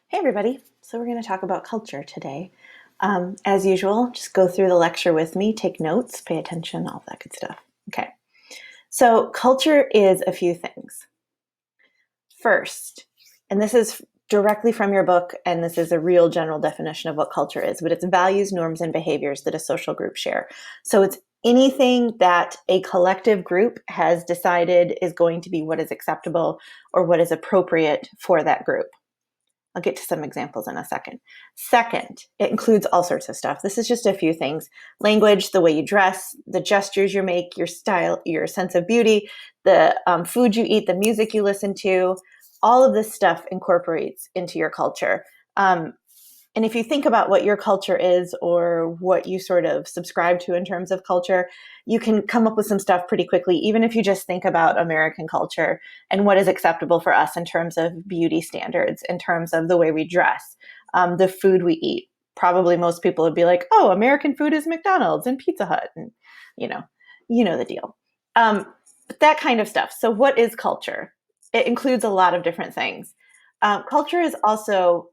Hey everybody, so we're going to talk about culture today. As usual, just go through the lecture with me, take notes, pay attention, all that good stuff. Okay, so culture is a few things. First, and this is directly from your book, and this is a real general definition of what culture is, but it's values, norms, and behaviors that a social group share. So it's anything that a collective group has decided is going to be what is acceptable or what is appropriate for that group. I'll get to some examples in a second. Second, it includes all sorts of stuff. This is just a few things. Language, the way you dress, the gestures you make, your style, your sense of beauty, the food you eat, the music you listen to, all of this stuff incorporates into your culture. And if you think about what your culture is or what you sort of subscribe to in terms of culture, you can come up with some stuff pretty quickly, even if you just think about American culture and what is acceptable for us in terms of beauty standards, in terms of the way we dress, the food we eat. Probably most people would be like, oh, American food is McDonald's and Pizza Hut. And, you know the deal. But that kind of stuff. So what is culture? It includes a lot of different things. Culture is also,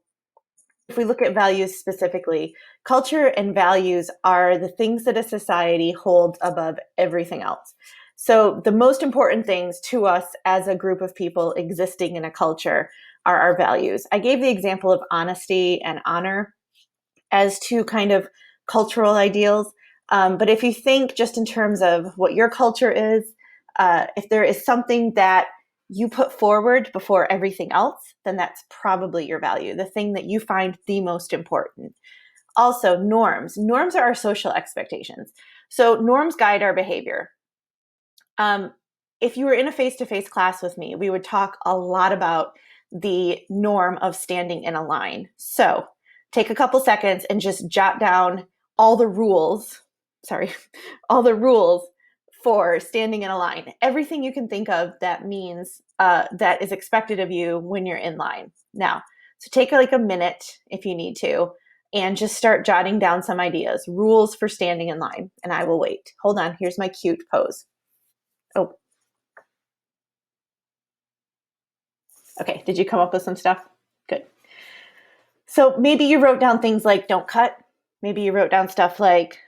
if we look at values specifically, culture and values are the things that a society holds above everything else. So the most important things to us as a group of people existing in a culture are our values. I gave the example of honesty and honor as two kind of cultural ideals. But if you think just in terms of what your culture is, if there is something that you put forward before everything else, then that's probably your value, the thing that you find the most important. Also, norms. Norms are our social expectations. So norms guide our behavior. If you were in a face-to-face class with me, we would talk a lot about the norm of standing in a line. So take a couple seconds and just jot down all the rules, all the rules for standing in a line. Everything you can think of that means that is expected of you when you're in line. Now, so take like a minute if you need to, and just start jotting down some ideas, rules for standing in line, and I will wait. Hold on, here's my cute pose. Oh, okay, did you come up with some stuff? Good. So maybe you wrote down things like don't cut. Maybe you wrote down stuff like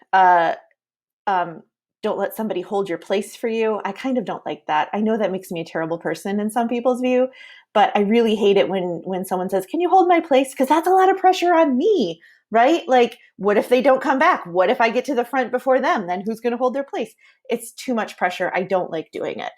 don't let somebody hold your place for you. I kind of don't like that. I know that makes me a terrible person in some people's view, but I really hate it when someone says, "Can you hold my place?" Because that's a lot of pressure on me, right? Like, what if they don't come back? What if I get to the front before them? Then who's going to hold their place? It's too much pressure. I don't like doing it.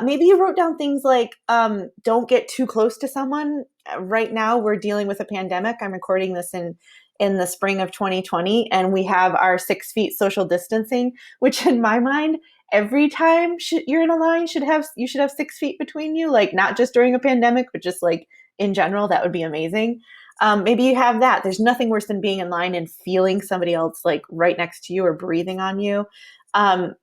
Maybe you wrote down things like don't get too close to someone. Right now, we're dealing with a pandemic. I'm recording this in the spring of 2020, and we have our 6 feet social distancing, which in my mind, every time you're in a line you should have 6 feet between you, like not just during a pandemic, but just like in general. That would be amazing. Maybe you have that. There's nothing worse than being in line and feeling somebody else like right next to you or breathing on you.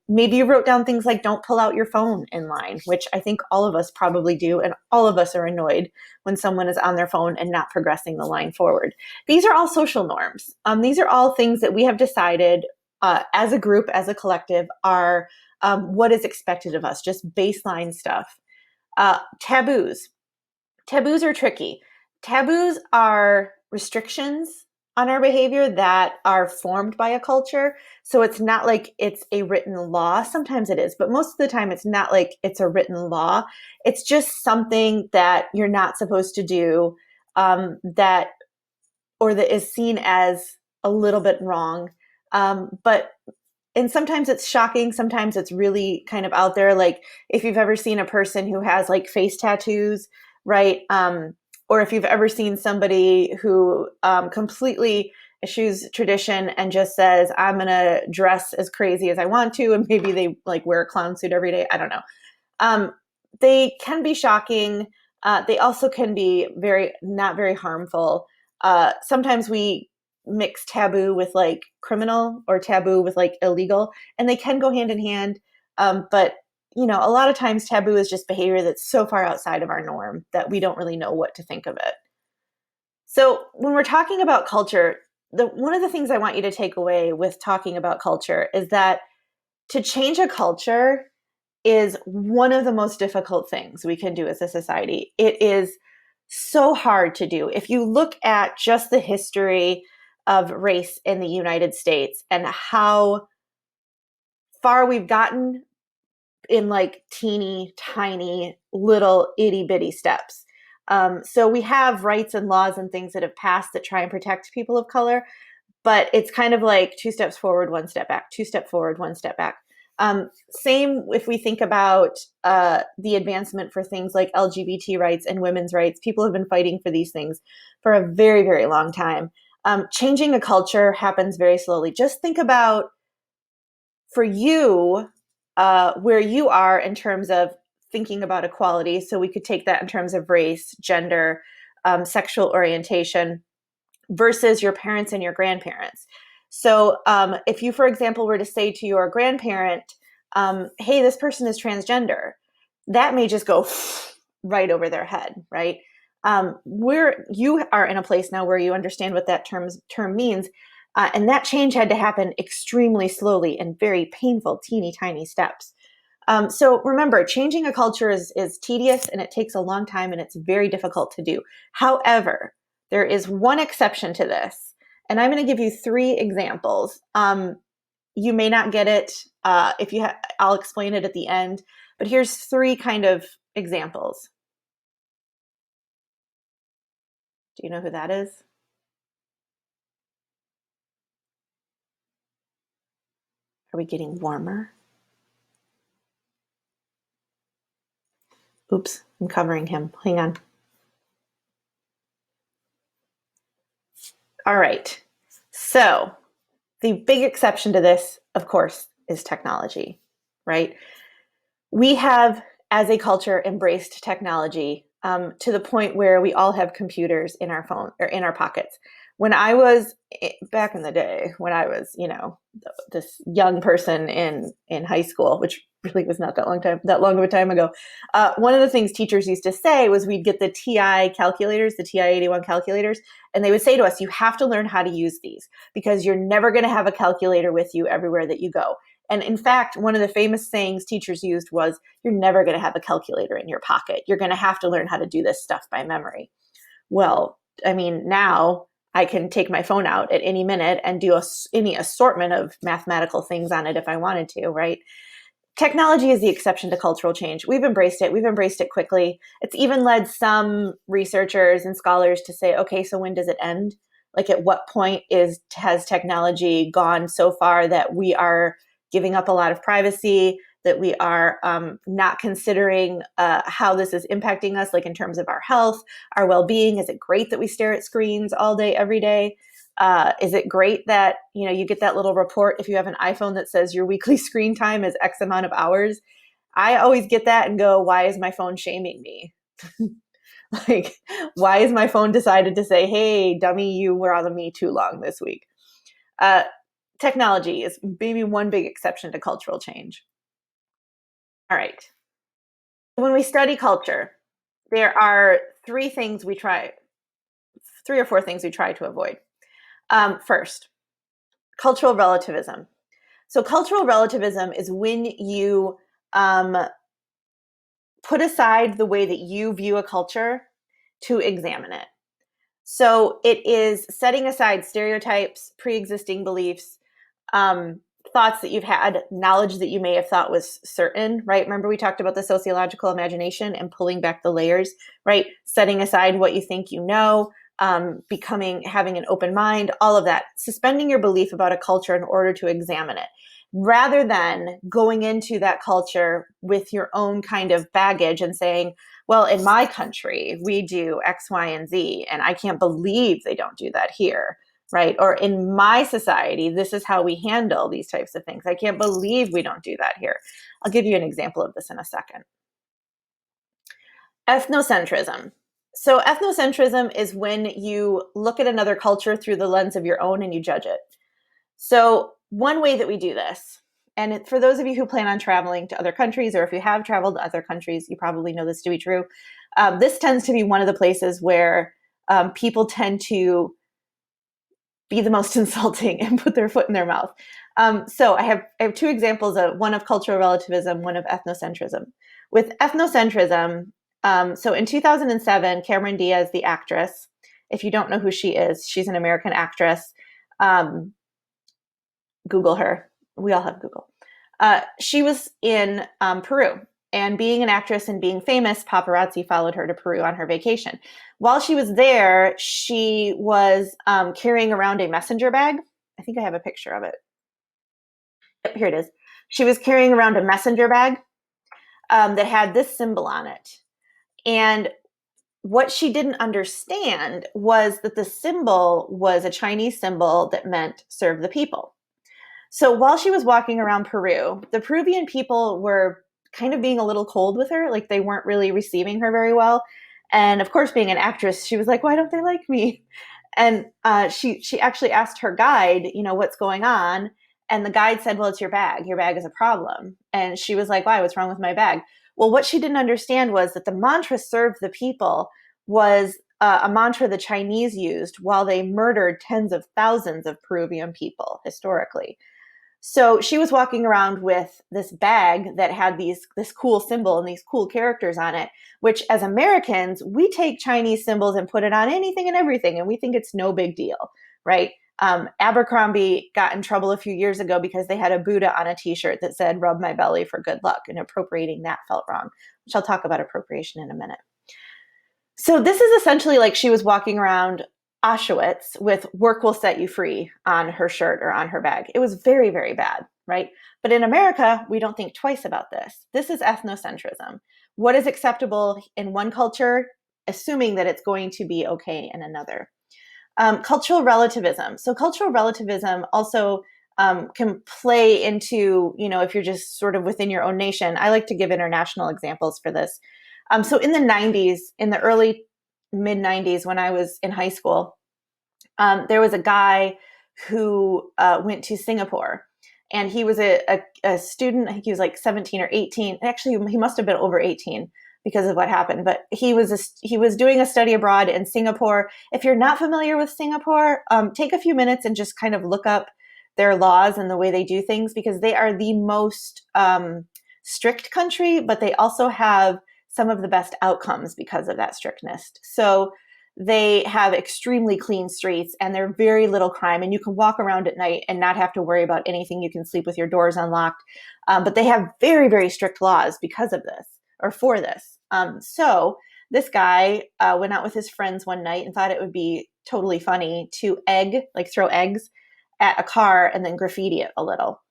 Maybe you wrote down things like don't pull out your phone in line, which I think all of us probably do. And all of us are annoyed when someone is on their phone and not progressing the line forward. These are all social norms. These are all things that we have decided as a group, as a collective, are what is expected of us, just baseline stuff. Taboos. Taboos are tricky. Taboos are restrictions on our behavior that are formed by a culture. So it's not like it's a written law. Sometimes it is, but most of the time it's not like it's a written law. It's just something that you're not supposed to do, that is seen as a little bit wrong. And sometimes it's shocking. Sometimes it's really kind of out there. Like if you've ever seen a person who has like face tattoos, right? Or if you've ever seen somebody who completely eschews tradition and just says, I'm going to dress as crazy as I want to, and maybe they like wear a clown suit every day. I don't know. They can be shocking. They also can be not very harmful. Sometimes we mix taboo with like criminal or taboo with like illegal, and they can go hand in hand. But a lot of times taboo is just behavior that's so far outside of our norm that we don't really know what to think of it. So when we're talking about culture, one of the things I want you to take away with talking about culture is that to change a culture is one of the most difficult things we can do as a society. It is so hard to do. If you look at just the history of race in the United States and how far we've gotten in like teeny tiny little itty bitty steps. So we have rights and laws and things that have passed that try and protect people of color, but it's kind of like 2 steps forward, 1 step back, 2 step forward, 1 step back. Same if we think about the advancement for things like LGBT rights and women's rights. People have been fighting for these things for a very, very long time. Changing a culture happens very slowly. Just think about, for you, where you are in terms of thinking about equality. So we could take that in terms of race, gender, sexual orientation versus your parents and your grandparents. So if you, for example, were to say to your grandparent, hey, this person is transgender, that may just go right over their head, right? Where you are in a place now where you understand what that term means. And that change had to happen extremely slowly and very painful, teeny tiny steps. So remember, changing a culture is tedious and it takes a long time and it's very difficult to do. However, there is one exception to this, and I'm going to give you 3 examples. You may not get it if you. I'll explain it at the end, but here's 3 kind of examples. Do you know who that is? Are we getting warmer? Oops, I'm covering him. Hang on. All right. So the big exception to this, of course, is technology, right? We have, as a culture, embraced technology to the point where we all have computers in our phone or in our pockets. When I was back in the day, when I was, this young person in high school, which really was not that long of a time ago, one of the things teachers used to say was we'd get the TI calculators, the TI-81 calculators, and they would say to us, you have to learn how to use these because you're never going to have a calculator with you everywhere that you go. And in fact, one of the famous sayings teachers used was, you're never going to have a calculator in your pocket. You're going to have to learn how to do this stuff by memory. Well, I mean, now I can take my phone out at any minute and do any assortment of mathematical things on it if I wanted to, right? Technology is the exception to cultural change. We've embraced it. We've embraced it quickly. It's even led some researchers and scholars to say, okay, so when does it end? Like at what point has technology gone so far that we are giving up a lot of privacy, that we are not considering how this is impacting us, like in terms of our health, our well-being? Is it great that we stare at screens all day, every day? Is it great that, you get that little report if you have an iPhone that says your weekly screen time is X amount of hours? I always get that and go, why is my phone shaming me? Like, why is my phone decided to say, hey, dummy, you were on me too long this week? Technology is maybe one big exception to cultural change. All right. When we study culture, there are 3 or 4 things we try to avoid. First, cultural relativism. So cultural relativism is when you put aside the way that you view a culture to examine it. So it is setting aside stereotypes, pre-existing beliefs, thoughts that you've had, knowledge that you may have thought was certain, right? Remember we talked about the sociological imagination and pulling back the layers, right? Setting aside what you think you know, having an open mind, all of that, suspending your belief about a culture in order to examine it, rather than going into that culture with your own kind of baggage and saying, well, in my country, we do X, Y, and Z, and I can't believe they don't do that here, right? Or in my society, this is how we handle these types of things. I can't believe we don't do that here. I'll give you an example of this in a second. Ethnocentrism. So ethnocentrism is when you look at another culture through the lens of your own and you judge it. So one way that we do this, and for those of you who plan on traveling to other countries, or if you have traveled to other countries, you probably know this to be true. This tends to be one of the places where people tend to be the most insulting and put their foot in their mouth. So I have 2 examples of one of cultural relativism, one of ethnocentrism. With ethnocentrism, So in 2007, Cameron Diaz, the actress, if you don't know who she is, she's an American actress. Um, Google her. We all have Google. She was in Peru. And being an actress and being famous, paparazzi followed her to Peru on her vacation. While she was there, she was carrying around a messenger bag. I think I have a picture of it. Yep, here it is. She was carrying around a messenger bag that had this symbol on it. And what she didn't understand was that the symbol was a Chinese symbol that meant serve the people. So while she was walking around Peru, the Peruvian people were kind of being a little cold with her. Like they weren't really receiving her very well. And of course, being an actress, she was like, why don't they like me? And she actually asked her guide, what's going on? And the guide said, well, it's your bag. Your bag is a problem. And she was like, why? What's wrong with my bag? Well, what she didn't understand was that the mantra serve the people was a mantra the Chinese used while they murdered tens of thousands of Peruvian people historically. So she was walking around with this bag that had this cool symbol and these cool characters on it, which as Americans, we take Chinese symbols and put it on anything and everything, and we think it's no big deal, right? Abercrombie got in trouble a few years ago because they had a Buddha on a t-shirt that said, rub my belly for good luck, and appropriating that felt wrong, which I'll talk about appropriation in a minute. So this is essentially like she was walking around Auschwitz with work will set you free on her shirt or on her bag. It was very, very bad, right? But in America, we don't think twice about this. This is ethnocentrism. What is acceptable in one culture, assuming that it's going to be okay in another. Cultural relativism. So cultural relativism also can play into, if you're just sort of within your own nation. I like to give international examples for this. So in the 90s, in the early mid 90s, when I was in high school, there was a guy who went to Singapore, and he was a student. I think he was like 17 or 18. Actually, he must have been over 18 because of what happened. But he was doing a study abroad in Singapore. If you're not familiar with Singapore, take a few minutes and just kind of look up their laws and the way they do things, because they are the most strict country, but they also have some of the best outcomes because of that strictness. So they have extremely clean streets, and there's very little crime, and you can walk around at night and not have to worry about anything. You can sleep with your doors unlocked, but they have very, very strict laws because of this, or for this. So this guy went out with his friends one night and thought it would be totally funny to throw eggs at a car and then graffiti it a little.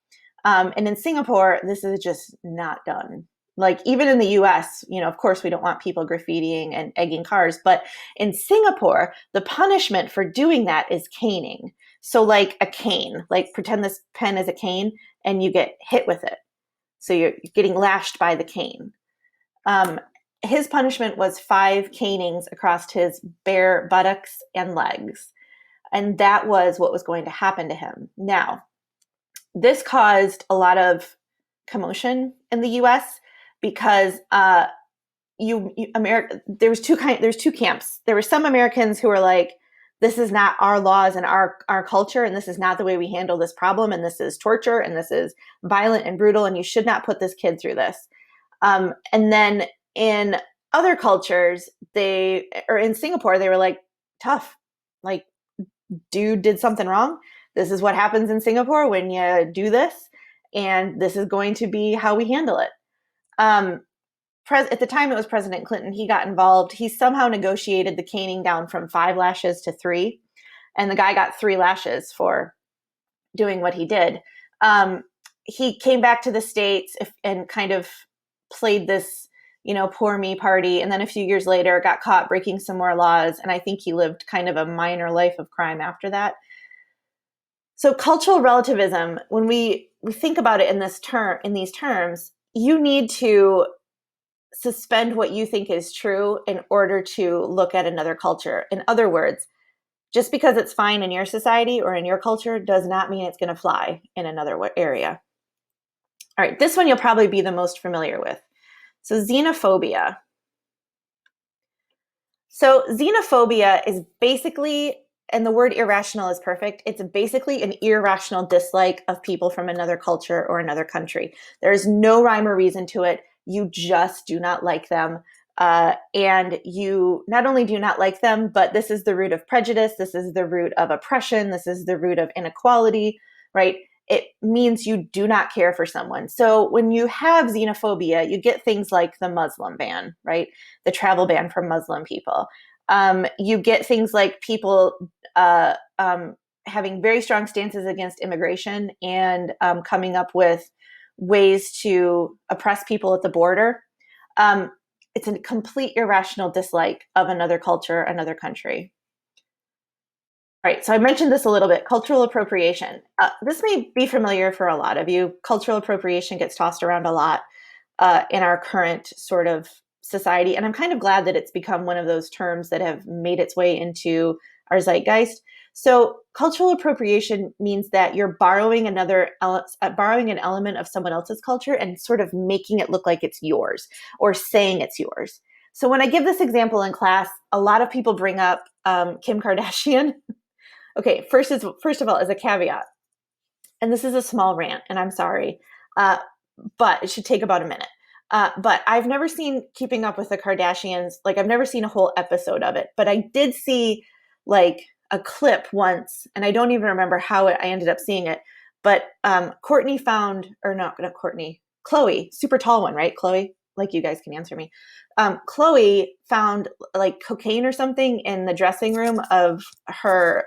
And in Singapore, this is just not done. Like even in the US, of course, we don't want people graffitiing and egging cars. But in Singapore, the punishment for doing that is caning. So like a cane, like pretend this pen is a cane and you get hit with it. So you're getting lashed by the cane. His punishment was 5 canings across his bare buttocks and legs. And that was what was going to happen to him. Now, this caused a lot of commotion in the US because there's two camps. There were some Americans who were like, this is not our laws and our culture, and this is not the way we handle this problem, and this is torture, and this is violent and brutal, and you should not put this kid through this. And then in other cultures, in Singapore, they were like, tough, like, dude did something wrong. This is what happens in Singapore when you do this, and this is going to be how we handle it. At the time, it was President Clinton. He got involved. He somehow negotiated the caning down from 5 lashes to 3, and the guy got 3 lashes for doing what he did. He came back to the States and kind of played this, poor me party, and then a few years later got caught breaking some more laws, and I think he lived kind of a minor life of crime after that. So cultural relativism, when we think about it in these terms, you need to suspend what you think is true in order to look at another culture. In other words, just because it's fine in your society or in your culture does not mean it's going to fly in another area. All right, this one you'll probably be the most familiar with. So xenophobia. So xenophobia is basically, and the word irrational is perfect, it's basically an irrational dislike of people from another culture or another country. There is no rhyme or reason to it. You just do not like them. And you not only do not like them, but this is the root of prejudice. This is the root of oppression. This is the root of inequality, right? It means you do not care for someone. So when you have xenophobia, you get things like the Muslim ban, right? The travel ban for Muslim people. You get things like people having very strong stances against immigration and coming up with ways to oppress people at the border. It's a complete irrational dislike of another culture, another country. All right, so I mentioned this a little bit, cultural appropriation. This may be familiar for a lot of you. Cultural appropriation gets tossed around a lot in our current sort of society, and I'm kind of glad that it's become one of those terms that have made its way into our zeitgeist. So cultural appropriation means that you're borrowing an element of someone else's culture and sort of making it look like it's yours or saying it's yours. So when I give this example in class, a lot of people bring up Kim Kardashian. Okay, first of all, as a caveat, and this is a small rant, and I'm sorry, but it should take about a minute. But I've never seen Keeping Up with the Kardashians. Like, I've never seen a whole episode of it, but I did see like a clip once, and I don't even remember how I ended up seeing it. But Courtney found, or not Courtney, Chloe, super tall one, right? Chloe, like, you guys can answer me. Chloe found like cocaine or something in the dressing room of her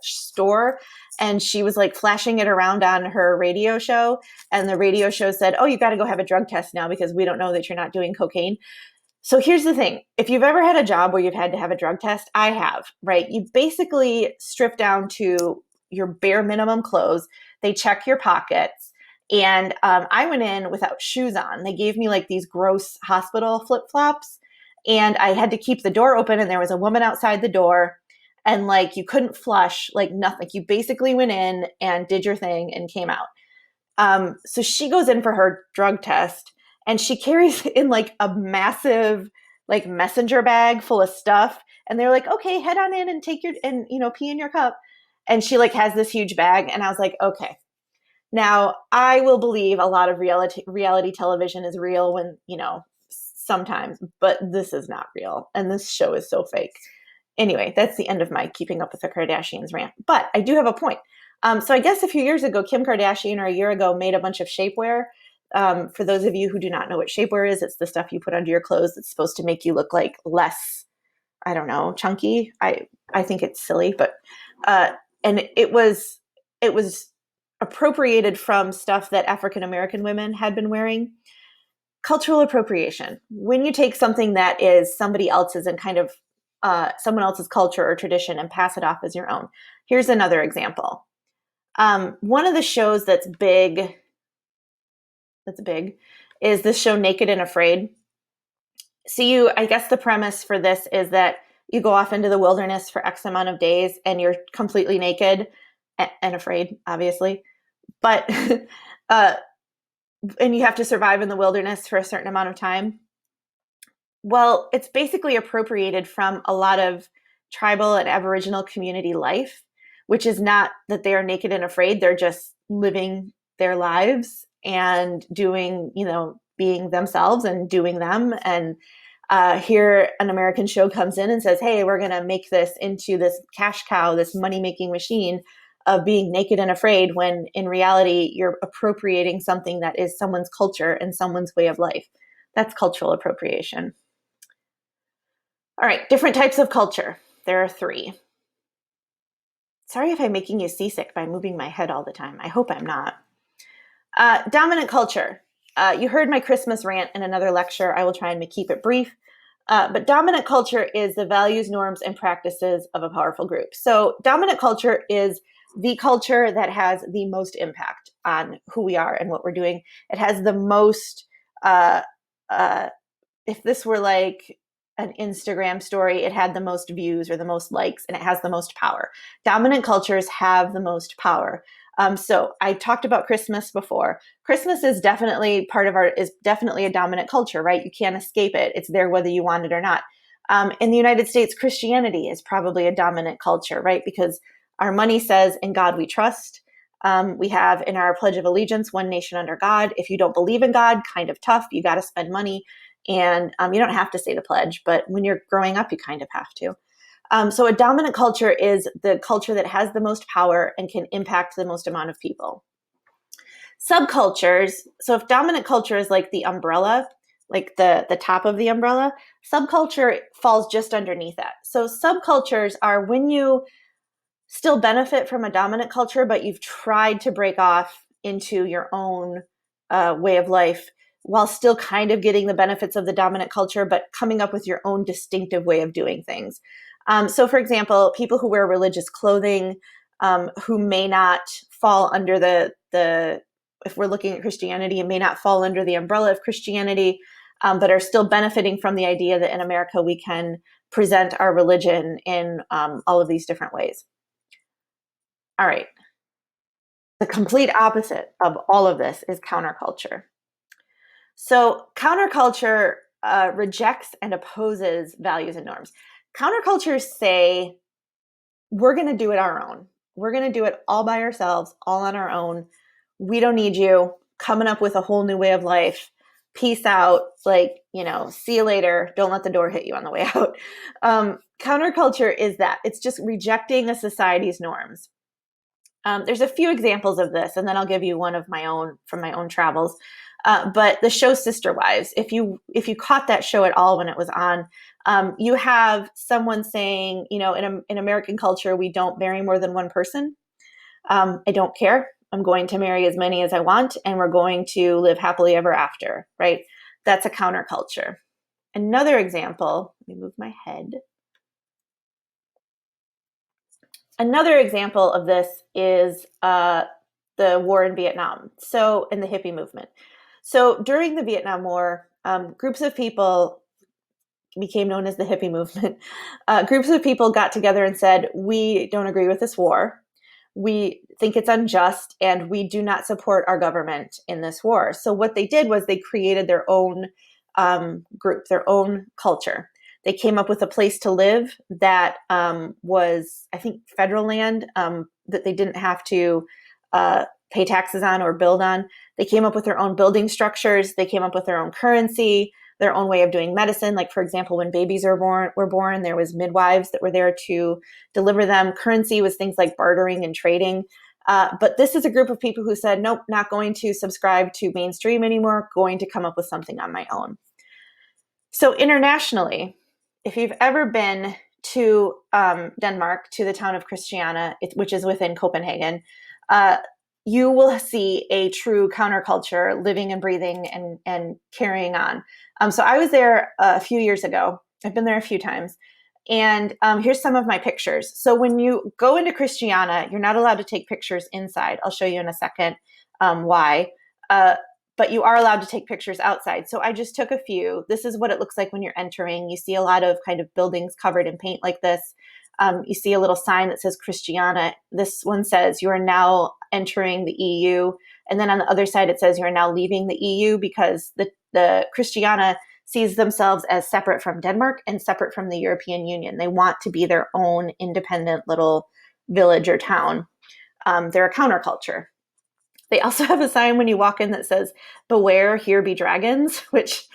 store, and she was like flashing it around on her radio show. And the radio show said, "Oh, you got to go have a drug test now because we don't know that you're not doing cocaine." So here's the thing. If you've ever had a job where you've had to have a drug test, I have, right? You basically strip down to your bare minimum clothes. They check your pockets. And I went in without shoes on. They gave me like these gross hospital flip-flops. And I had to keep the door open. And there was a woman outside the door. And like, you couldn't flush, like nothing. You basically went in and did your thing and came out. So she goes in for her drug test. And she carries in like a massive like messenger bag full of stuff. And they're like, "Okay, head on in and take your, and pee in your cup." And she like has this huge bag. And I was like, okay. Now I will believe a lot of reality television is real when, sometimes, but this is not real. And this show is so fake. Anyway, that's the end of my Keeping Up with the Kardashians rant. But I do have a point. So I guess a few years ago, Kim Kardashian, or a year ago, made a bunch of shapewear. For those of you who do not know what shapewear is, it's the stuff you put under your clothes that's supposed to make you look like less, I don't know, chunky. I think it's silly, but and it was appropriated from stuff that African American women had been wearing. Cultural appropriation. When you take something that is somebody else's and kind of someone else's culture or tradition and pass it off as your own. Here's another example. One of the shows that's big is this show Naked and Afraid. So I guess the premise for this is that you go off into the wilderness for X amount of days and you're completely naked and afraid, obviously. But, and you have to survive in the wilderness for a certain amount of time. Well, it's basically appropriated from a lot of tribal and Aboriginal community life, which is not that they are naked and afraid. They're just living their lives and doing, being themselves and doing them. And here an American show comes in and says, "Hey, we're going to make this into this cash cow, this money-making machine of being naked and afraid," when in reality, you're appropriating something that is someone's culture and someone's way of life. That's cultural appropriation. All right, different types of culture. There are 3. Sorry if I'm making you seasick by moving my head all the time. I hope I'm not. Dominant culture. You heard my Christmas rant in another lecture. I will try and keep it brief. But dominant culture is the values, norms, and practices of a powerful group. So dominant culture is the culture that has the most impact on who we are and what we're doing. It has the most, if this were like an Instagram story, it had the most views or the most likes, and it has the most power. Dominant cultures have the most power. So I talked about Christmas before. Christmas is definitely definitely a dominant culture, right? You can't escape it. It's there whether you want it or not. In the United States, Christianity is probably a dominant culture, right? Because our money says, "In God we trust." We have in our Pledge of Allegiance, "One nation under God." If you don't believe in God, kind of tough. You got to spend money. And you don't have to say the pledge, but when you're growing up, you kind of have to. So a dominant culture is the culture that has the most power and can impact the most amount of people. Subcultures, so if dominant culture is like the umbrella, like the top of the umbrella, subculture falls just underneath that. So subcultures are when you still benefit from a dominant culture, but you've tried to break off into your own way of life while still kind of getting the benefits of the dominant culture, but coming up with your own distinctive way of doing things. So for example, people who wear religious clothing, who may not fall under if we're looking at Christianity, it may not fall under the umbrella of Christianity, but are still benefiting from the idea that in America we can present our religion in all of these different ways. All right. The complete opposite of all of this is counterculture. So counterculture rejects and opposes values and norms. Countercultures say, we're going to do it our own. We're going to do it all by ourselves, all on our own. We don't need you coming up with a whole new way of life. Peace out. Like, see you later. Don't let the door hit you on the way out. Counterculture is that. It's just rejecting a society's norms. There's a few examples of this, and then I'll give you one of my own from my own travels. But the show Sister Wives, if you caught that show at all when it was on, you have someone saying, in American culture, we don't marry more than one person. I don't care. I'm going to marry as many as I want, and we're going to live happily ever after, right? That's a counterculture. Another example, let me move my head. Another example of this is the war in Vietnam, in the hippie movement. So during the Vietnam War, groups of people became known as the hippie movement. Groups of people got together and said, we don't agree with this war. We think it's unjust, and we do not support our government in this war. So what they did was they created their own group, their own culture. They came up with a place to live that was, I think, federal land that they didn't have to pay taxes on or build on. They came up with their own building structures. They came up with their own currency, their own way of doing medicine. Like, for example, when babies were born, there was midwives that were there to deliver them. Currency was things like bartering and trading. But this is a group of people who said, nope, not going to subscribe to mainstream anymore, going to come up with something on my own. So internationally, if you've ever been to Denmark, to the town of Christiania, which is within Copenhagen, you will see a true counterculture living and breathing and carrying on. So I was there a few years ago. I've been there a few times. And here's some of my pictures. So when you go into Christiania, you're not allowed to take pictures inside. I'll show you in a second why. But you are allowed to take pictures outside. So I just took a few. This is what it looks like when you're entering. You see a lot of kind of buildings covered in paint like this. You see a little sign that says Christiania. This one says you are now entering the EU. And then on the other side, it says you are now leaving the EU, because the Christiania sees themselves as separate from Denmark and separate from the European Union. They want to be their own independent little village or town. They're a counterculture. They also have a sign when you walk in that says, beware, here be dragons, which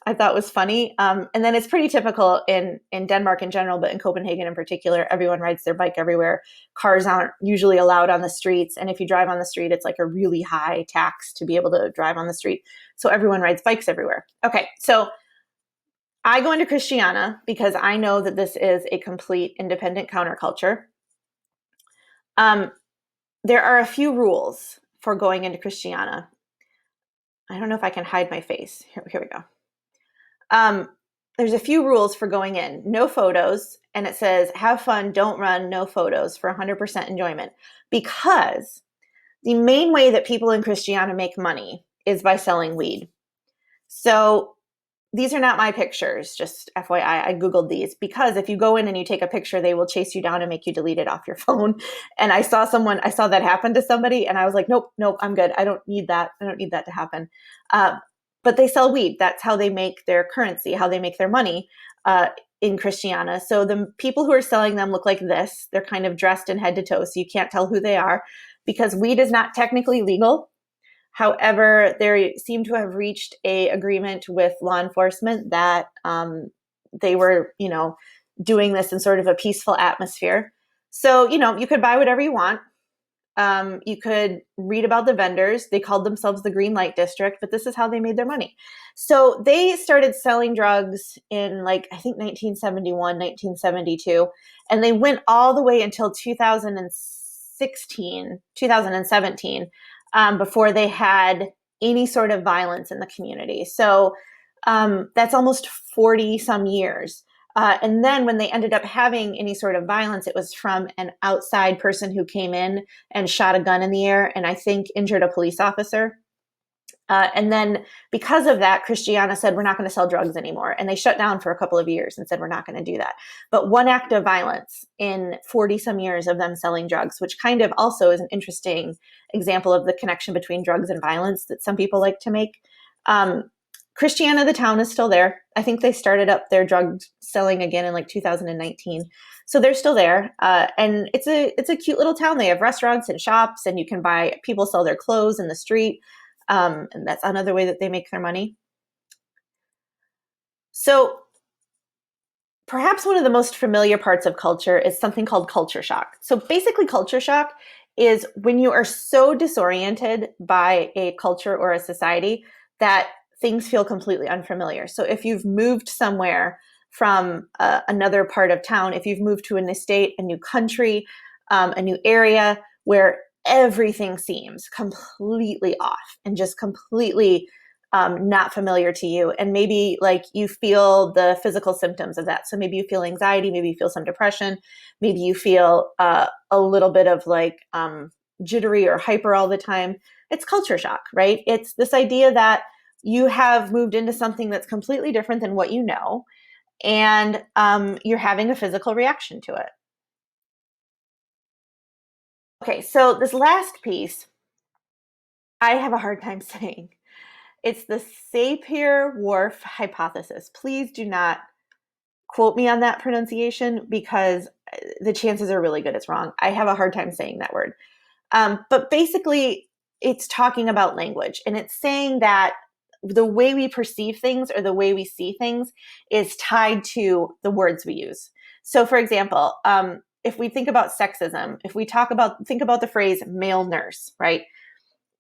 I thought was funny. And then it's pretty typical in Denmark in general, but in Copenhagen in particular, everyone rides their bike everywhere. Cars aren't usually allowed on the streets. And if you drive on the street, it's like a really high tax to be able to drive on the street. So everyone rides bikes everywhere. Okay, so I go into Christiania because I know that this is a complete independent counterculture. There are a few rules for going into Christiania. I don't know if I can hide my face. Here we go. There's a few rules for going in. No photos. And it says, have fun, don't run, no photos for 100% enjoyment. Because the main way that people in Christiania make money is by selling weed. So these are not my pictures, just FYI, I Googled these, because if you go in and you take a picture, they will chase you down and make you delete it off your phone. And I saw that happen to somebody, and I was like, nope, I'm good. I don't need that. I don't need that to happen. But they sell weed. That's how they make their currency, how they make their money in Christiania. So the people who are selling them look like this. They're kind of dressed in head to toe, so you can't tell who they are, because weed is not technically legal. However, they seem to have reached a agreement with law enforcement that they were, doing this in sort of a peaceful atmosphere. So, you could buy whatever you want. You could read about the vendors. They called themselves the Green Light District, but this is how they made their money. So they started selling drugs in I think 1971, 1972, and they went all the way until 2016, 2017, before they had any sort of violence in the community. So that's almost 40 some years. And then when they ended up having any sort of violence, it was from an outside person who came in and shot a gun in the air and I think injured a police officer. And then because of that, Christiana said, we're not going to sell drugs anymore. And they shut down for a couple of years and said, we're not going to do that. But one act of violence in 40 some years of them selling drugs, which kind of also is an interesting example of the connection between drugs and violence that some people like to make. Christiana, the town, is still there. I think they started up their drug selling again in 2019. So they're still there. And it's a cute little town. They have restaurants and shops, and you can buy, people sell their clothes in the street. And that's another way that they make their money. So perhaps one of the most familiar parts of culture is something called culture shock. So basically, culture shock is when you are so disoriented by a culture or a society that things feel completely unfamiliar. So if you've moved somewhere from another part of town, if you've moved to an estate, a new country, a new area where everything seems completely off and just completely not familiar to you. And maybe you feel the physical symptoms of that. So maybe you feel anxiety, maybe you feel some depression, maybe you feel a little bit of jittery or hyper all the time. It's culture shock, right? It's this idea that you have moved into something that's completely different than what you know, and you're having a physical reaction to it. Okay, so this last piece, I have a hard time saying. It's the Sapir-Whorf hypothesis. Please do not quote me on that pronunciation because the chances are really good it's wrong. I have a hard time saying that word. But basically, it's talking about language, and it's saying that the way we perceive things or the way we see things is tied to the words we use. So, for example, if we think about sexism, if we think about the phrase male nurse, right?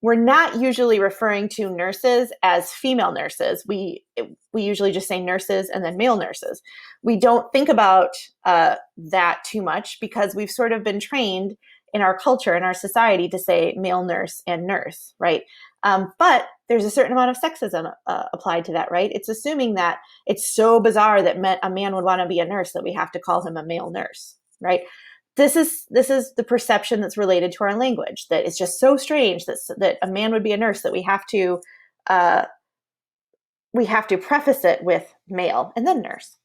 We're not usually referring to nurses as female nurses. We usually just say nurses and then male nurses. We don't think about that too much because we've sort of been trained in our culture, in our society, to say male nurse and nurse, right? But there's a certain amount of sexism applied to that, right? It's assuming that it's so bizarre that a man would want to be a nurse that we have to call him a male nurse, right? This is the perception that's related to our language, that it's just so strange that a man would be a nurse that we have to preface it with male and then nurse.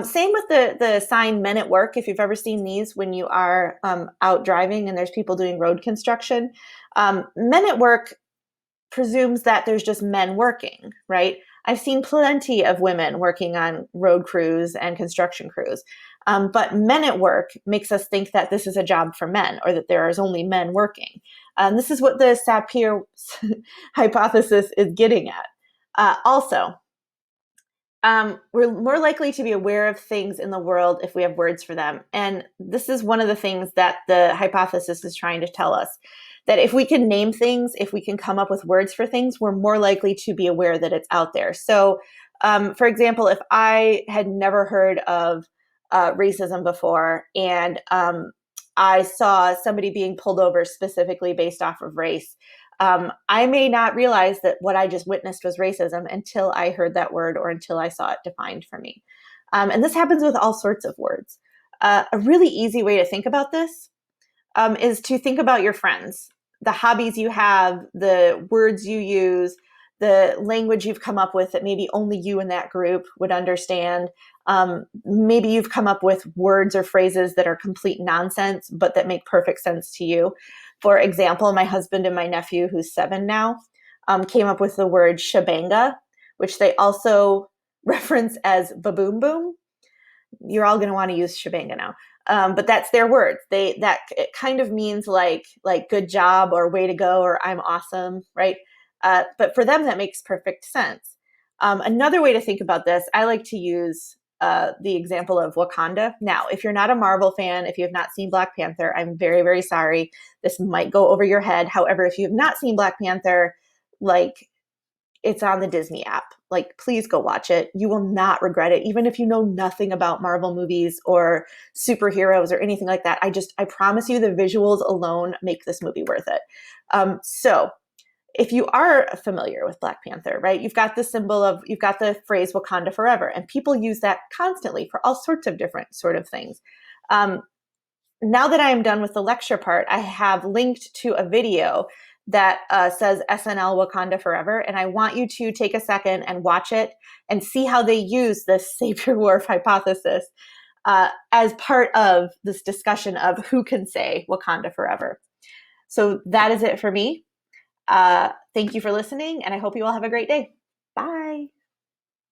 Same with the sign "Men at Work." If you've ever seen these when you are out driving and there's people doing road construction, "Men at Work" presumes that there's just men working, right? I've seen plenty of women working on road crews and construction crews. But "Men at Work" makes us think that this is a job for men or that there is only men working. This is what the Sapir hypothesis is getting at. Also, we're more likely to be aware of things in the world if we have words for them. And this is one of the things that the hypothesis is trying to tell us, that if we can name things, if we can come up with words for things, we're more likely to be aware that it's out there. So, for example, if I had never heard of racism before and I saw somebody being pulled over specifically based off of race, I may not realize that what I just witnessed was racism until I heard that word or until I saw it defined for me. And this happens with all sorts of words. A really easy way to think about this is to think about your friends, the hobbies you have, the words you use, the language you've come up with that maybe only you in that group would understand. Maybe you've come up with words or phrases that are complete nonsense, but that make perfect sense to you. For example, my husband and my nephew, who's 7 now, came up with the word shabanga, which they also reference as baboom boom. You're all going to want to use shabanga now. But that's their word. It kind of means like good job or way to go or I'm awesome, right? But for them, that makes perfect sense. Another way to think about this, I like to use the example of Wakanda. Now, if you're not a Marvel fan, if you have not seen Black Panther, I'm very, very sorry. This might go over your head. However, if you have not seen Black Panther, like, it's on the Disney app. Like, please go watch it. You will not regret it. Even if you know nothing about Marvel movies or superheroes or anything like that, I promise you the visuals alone make this movie worth it. So if you are familiar with Black Panther, right, you've got the phrase Wakanda forever, and people use that constantly for all sorts of different sort of things. Now that I am done with the lecture part, I have linked to a video that says SNL Wakanda Forever, and I want you to take a second and watch it and see how they use this Savior-Whorf hypothesis as part of this discussion of who can say Wakanda Forever. So that is it for me. Thank you for listening, and I hope you all have a great day. Bye.